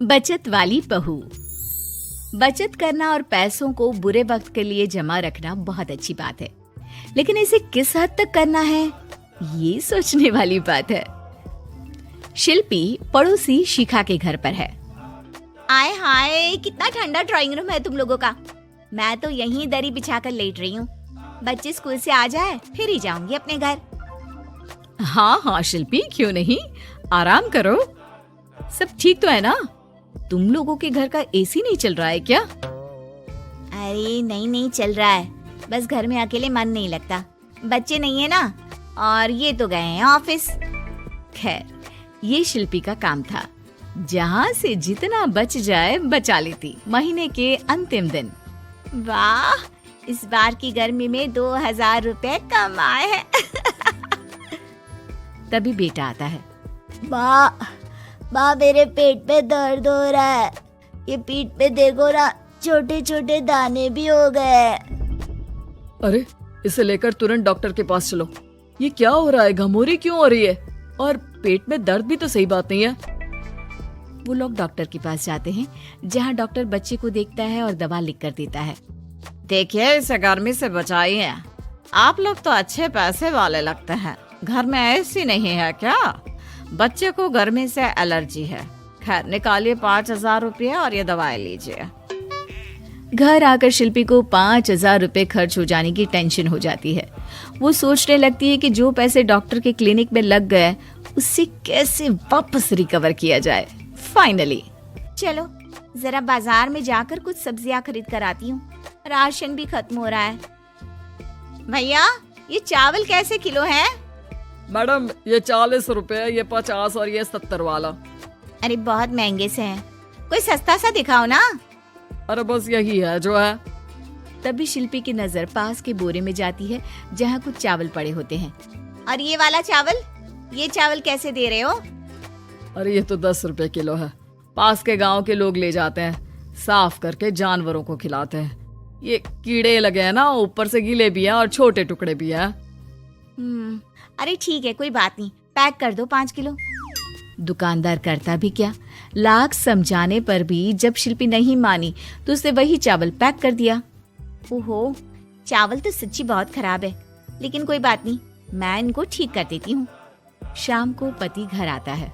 बचत वाली बहू। बचत करना और पैसों को बुरे वक्त के लिए जमा रखना बहुत अच्छी बात है, लेकिन इसे किस हद तक करना है ये सोचने वाली बात है। शिल्पी पड़ोसी शिखा के घर पर है। आय हाय, कितना ठंडा ड्राइंग रूम है तुम लोगों का। मैं तो यहीं दरी बिछाकर लेट रही हूँ। बच्चे स्कूल से आ जाए फिर ही जाऊंगी अपने घर। हाँ हाँ शिल्पी, क्यों नहीं, आराम करो। सब ठीक तो है ना? तुम लोगों के घर का एसी नहीं चल रहा है क्या? अरे नहीं चल रहा है, बस घर में अकेले मन नहीं लगता। बच्चे नहीं है ना, और ये तो गए हैं ऑफिस। खैर, ये शिल्पी का काम था, जहाँ से जितना बच जाए बचा लेती महीने के अंतिम दिन। वाह, इस बार की गर्मी में 2000 रुपए कम आए हैं। तभी बेटा आता है। माँ मेरे पेट में दर्द हो रहा है। ये पीठ पे देखो ना, छोटे छोटे दाने भी हो गए। अरे, इसे लेकर तुरंत डॉक्टर के पास चलो। ये क्या हो रहा है? घमोरी क्यों हो रही है? और पेट में दर्द भी तो सही बात नहीं है। वो लोग डॉक्टर के पास जाते हैं, जहाँ डॉक्टर बच्चे को देखता है और दवा लिख कर देता है। देखिए, इसे गर्मी से बचाइए। आप लोग तो अच्छे पैसे वाले लगते हैं। घर में ऐसी नहीं है क्या? बच्चे को गर्मी से एलर्जी है। खैर, निकालिए 5000 रुपये और ये दवाई लीजिए। घर आकर शिल्पी को 5000 रुपये खर्च हो जाने की टेंशन हो जाती है। वो सोचने लगती है कि जो पैसे डॉक्टर के क्लिनिक में लग गए, उससे कैसे वापस रिकवर किया जाए। फाइनली, चलो जरा बाजार में जाकर कुछ सब्जियां खरीद कर आती हूँ। राशन भी खत्म हो रहा है। भैया, ये चावल कैसे किलो है? मैडम, ये 40 रुपए, ये 50 और ये 70 वाला। अरे बहुत महंगे से हैं, कोई सस्ता सा दिखाओ ना। अरे बस यही है जो है। तभी शिल्पी की नजर पास के बोरे में जाती है, जहाँ कुछ चावल पड़े होते हैं। और ये वाला चावल, ये चावल कैसे दे रहे हो? अरे ये तो 10 रुपए किलो है। पास के गांव के लोग ले जाते हैं, साफ करके जानवरों को खिलाते हैं। ये कीड़े लगे हैं ना, ऊपर से गीले भी हैं और छोटे टुकड़े भी हैं। अरे ठीक है, कोई बात नहीं, पैक कर दो 5 किलो। दुकानदार करता भी क्या, लाख समझाने पर भी जब शिल्पी नहीं मानी तो उसने वही चावल पैक कर दिया। ओहो, चावल तो सच्ची बहुत खराब है, लेकिन कोई बात नहीं, मैं इनको ठीक कर देती हूँ। शाम को पति घर आता है।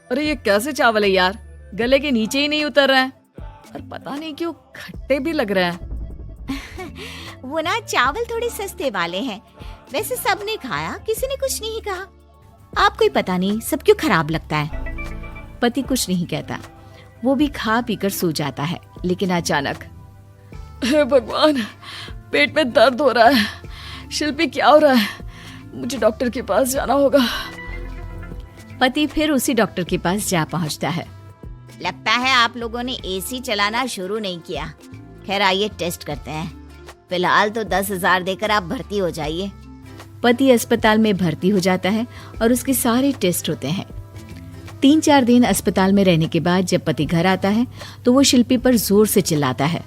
अरे ये कैसे चावल है यार, गले के नीचे ही नहीं उतर रहा है और पता नहीं क्यों खट्टे भी लग रहे हैं। वो ना चावल थोड़े सस्ते वाले हैं, वैसे सबने खाया, किसी ने कुछ नहीं कहा। आपको ही पता नहीं सब क्यों खराब लगता है। पति कुछ नहीं कहता, वो भी खा पीकर सो जाता है। लेकिन अचानक, हे भगवान, पेट में दर्द हो रहा है। शिल्पी, क्या हो रहा है? मुझे डॉक्टर के पास जाना होगा। पति फिर उसी डॉक्टर के पास जा पहुंचता है। लगता है आप लोगों ने एसी चलाना शुरू नहीं किया। खैर, आइए टेस्ट करते हैं। फिलहाल तो 10,000 देकर आप भर्ती हो जाइए। पति अस्पताल में भर्ती हो जाता है और उसके सारे टेस्ट होते हैं। 3-4 दिन अस्पताल में रहने के बाद जब पति घर आता है तो वो शिल्पी पर जोर से चिल्लाता है।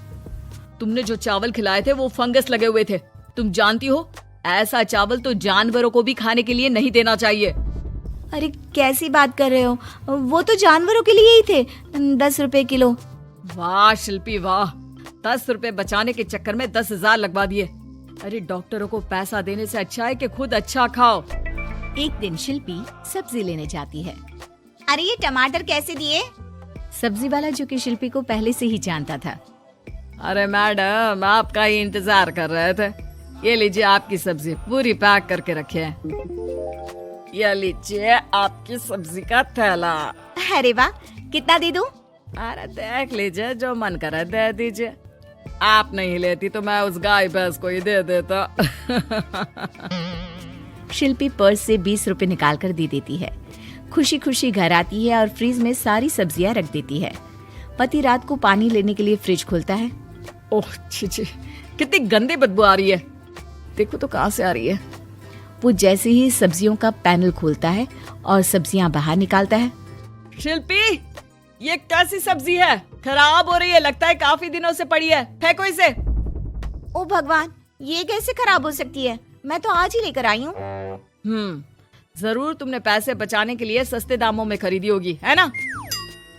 तुमने जो चावल खिलाए थे वो फंगस लगे हुए थे। तुम जानती हो, ऐसा चावल तो जानवरों को भी खाने के लिए नहीं देना चाहिए। अरे कैसी बात कर रहे हो, वो तो जानवरों के लिए ही थे। 10 रुपए किलो। वाह शिल्पी वाह, 10 रुपए बचाने के चक्कर में 10,000 लगवा दिए। अरे डॉक्टरों को पैसा देने से अच्छा है कि खुद अच्छा खाओ। एक दिन शिल्पी सब्जी लेने जाती है। अरे ये टमाटर कैसे दिए? सब्जी वाला, जो कि शिल्पी को पहले से ही जानता था। अरे मैडम, आपका ही इंतजार कर रहे थे। ये लीजिए आपकी सब्जी, पूरी पैक करके रखे हैं। ये लीजिए आपकी सब्जी का थैला। अरे वाह, कितना दे दूं? अरे देख लीजिए, जो मन करे दे दीजिए। आप नहीं लेती तो मैं उस गाय भैंस को ही दे देता। शिल्पी पर्स से 20 रुपए निकाल कर दे देती है। खुशी खुशी घर आती है और फ्रिज में सारी सब्जियां रख देती है। पति रात को पानी लेने के लिए फ्रिज खोलता है। ओह छी, कितनी गंदी बदबू आ रही है। देखो तो कहाँ से आ रही है। वो जैसे ही सब्जियों का पैनल खोलता है और सब्जियां बाहर निकालता है। शिल्पी, ये कैसी सब्जी है? खराब हो रही है, लगता है काफी दिनों से पड़ी है। फेंको इसे। ओ भगवान, ये कैसे खराब हो सकती है? मैं तो आज ही लेकर आई हूँ। जरूर तुमने पैसे बचाने के लिए सस्ते दामों में खरीदी होगी, है ना?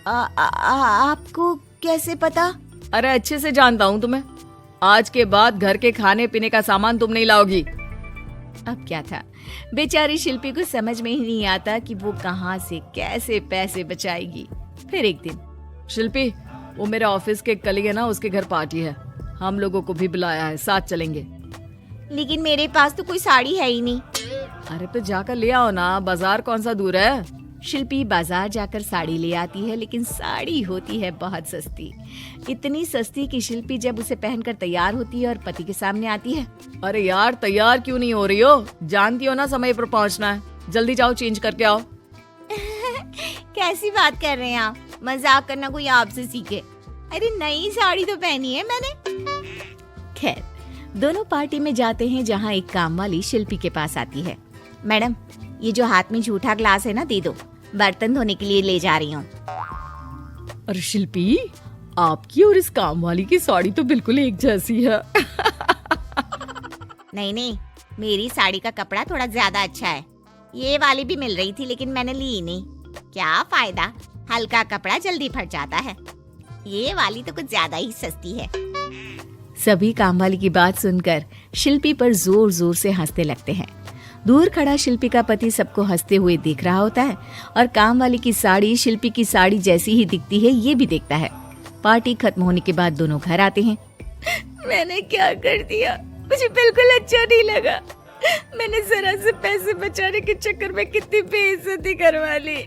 आपको कैसे पता? अरे अच्छे से जानता हूँ तुम्हें। आज के बाद घर के खाने पीने का सामान तुम नहीं लाओगी। अब क्या था, बेचारी शिल्पी को समझ में ही नहीं आता कि वो कहाँ से कैसे पैसे बचाएगी। फिर एक दिन, शिल्पी, वो मेरे ऑफिस के कलीग है ना, उसके घर पार्टी है, हम लोगों को भी बुलाया है, साथ चलेंगे। लेकिन मेरे पास तो कोई साड़ी है ही नहीं। अरे तो जाकर ले आओ ना, बाजार कौन सा दूर है। शिल्पी बाजार जाकर साड़ी ले आती है, लेकिन साड़ी होती है बहुत सस्ती, इतनी सस्ती कि शिल्पी जब उसे पहनकर तैयार होती है और पति के सामने आती है। अरे यार, तैयार क्यों नहीं हो रही हो? जानती हो ना समय पर पहुंचना है, जल्दी जाओ चेंज करके आओ। कैसी बात कर रहे हैं आप? मजाक करना कोई आपसे सीखे। अरे नई साड़ी तो पहनी है मैंने। खैर, दोनों पार्टी में जाते हैं, जहाँ एक काम वाली शिल्पी के पास आती है। मैडम, ये जो हाथ में झूठा ग्लास है ना, दे दो, बर्तन धोने के लिए ले जा रही हूँ। अरे शिल्पी, आपकी और इस काम वाली की साड़ी तो बिल्कुल एक जैसी है। नहीं, मेरी साड़ी का कपड़ा थोड़ा ज्यादा अच्छा है। ये वाली भी मिल रही थी, लेकिन मैंने ली ही नहीं। क्या फायदा, हल्का कपड़ा जल्दी फट जाता है। ये वाली तो कुछ ज्यादा ही सस्ती है। सभी काम वाली की बात सुनकर शिल्पी पर जोर जोर से हंसने लगते हैं। दूर खड़ा शिल्पी का पति सबको हंसते हुए देख रहा होता है और काम वाली की साड़ी शिल्पी की साड़ी जैसी ही दिखती है, ये भी देखता है। पार्टी खत्म होने के बाद दोनों घर आते हैं। मैंने क्या कर दिया, मुझे बिल्कुल अच्छा नहीं लगा। मैंने जरा से पैसे बचाने के चक्कर में कितनी बेइज्जती करवा ली।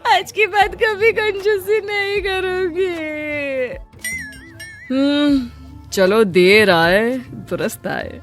आज के बाद कभी कंजूसी नहीं करूंगी। चलो, देर आए दुरुस्त आए।